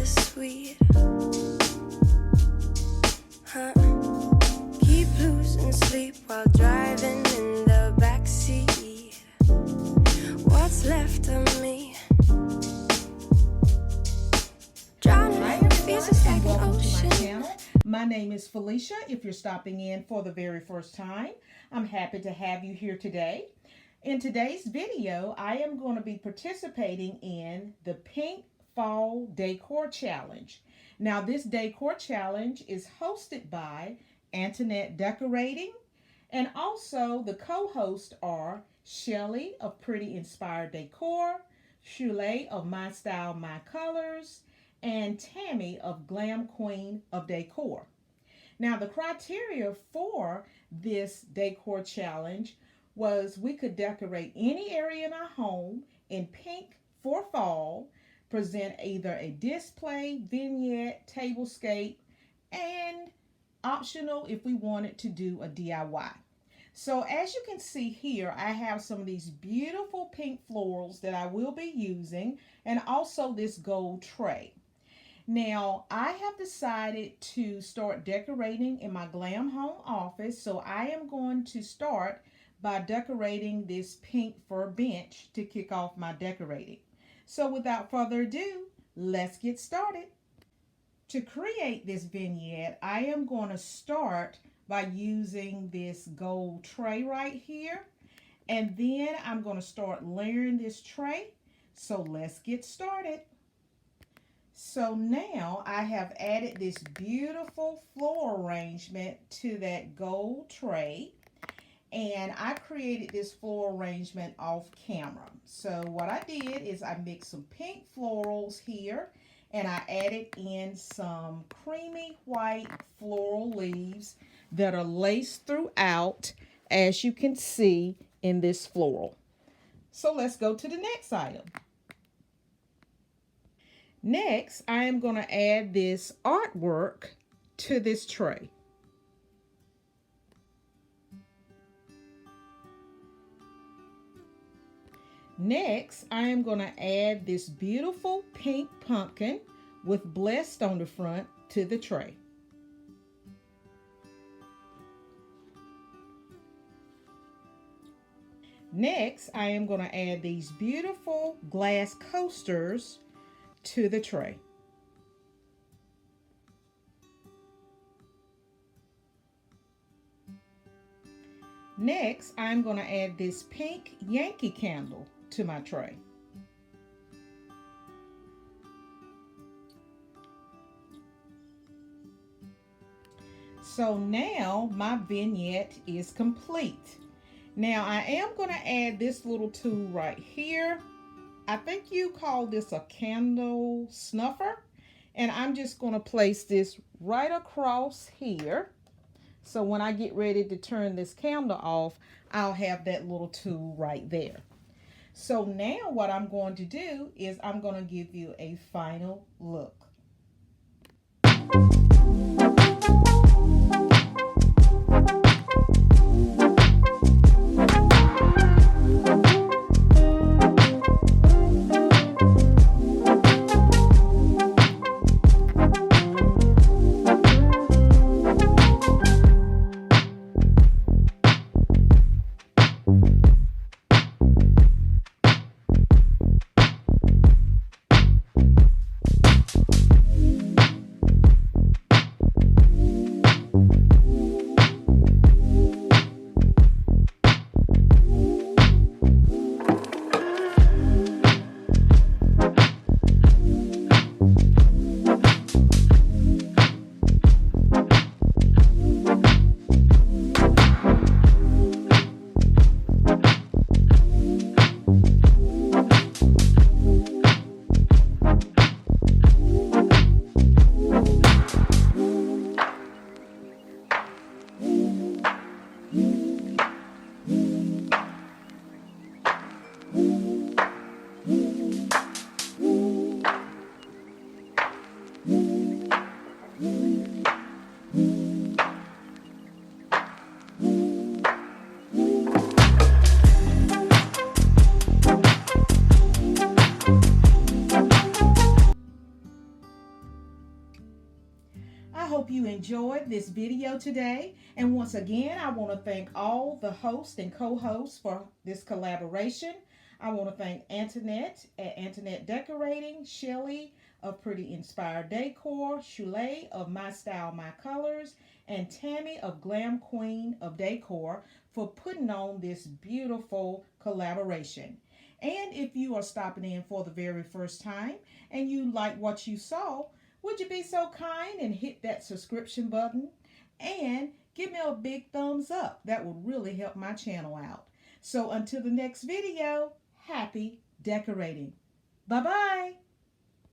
bittersweet. Huh? Keep losing sleep while driving in the backseat. What's left of me? Drowning in feels like an ocean. My name is Felicia. If you're stopping in for the very first time, I'm happy to have you here today. In today's video, I am going to be participating in the Pink Fall Decor Challenge. Now, this decor challenge is hosted by Antonette Decorating, and also the co-hosts are Shelly of Pretty Inspired Decor, Sule of MyStyleMyColous, and Tammy of Glam Queen of Decor. Now, the criteria for this decor challenge was we could decorate any area in our home in pink for fall, present either a display, vignette, tablescape, and optional if we wanted to do a DIY. So as you can see here, I have some of these beautiful pink florals that I will be using, and also this gold tray. Now, I have decided to start decorating in my Glam Home office, so I am going to start by decorating this pink fur bench to kick off my decorating. So without further ado, let's get started. To create this vignette, I am going to start by using this gold tray right here, and then I'm going to start layering this tray. So let's get started. So now I have added this beautiful floral arrangement to that gold tray, and I created this floral arrangement off camera. So what I did is I mixed some pink florals here, and I added in some creamy white floral leaves that are laced throughout, as you can see in this floral. So let's go to the next item. Next, I am going to add this artwork to this tray. Next, I am going to add this beautiful pink pumpkin with blessed on the front to the tray. Next, I am going to add these beautiful glass coasters to the tray. Next, I'm going to add this pink Yankee candle to my tray. So now my vignette is complete. Now I am going to add this little tool right here. I think you call this a candle snuffer, and I'm just going to place this right across here. So when I get ready to turn this candle off, I'll have that little tool right there. So now what I'm going to do is I'm going to give you a final look. I hope you enjoyed this video today. And once again, I want to thank all the hosts and co-hosts for this collaboration. I want to thank Antonette at Antonette Decorating, Shelly of Pretty Inspired Decor, Sule of MyStyleMyColous, and Tammy of Glam Queen of Decor for putting on this beautiful collaboration. And if you are stopping in for the very first time and you like what you saw, would you be so kind and hit that subscription button and give me a big thumbs up? That would really help my channel out. So until the next video, happy decorating. Bye-bye.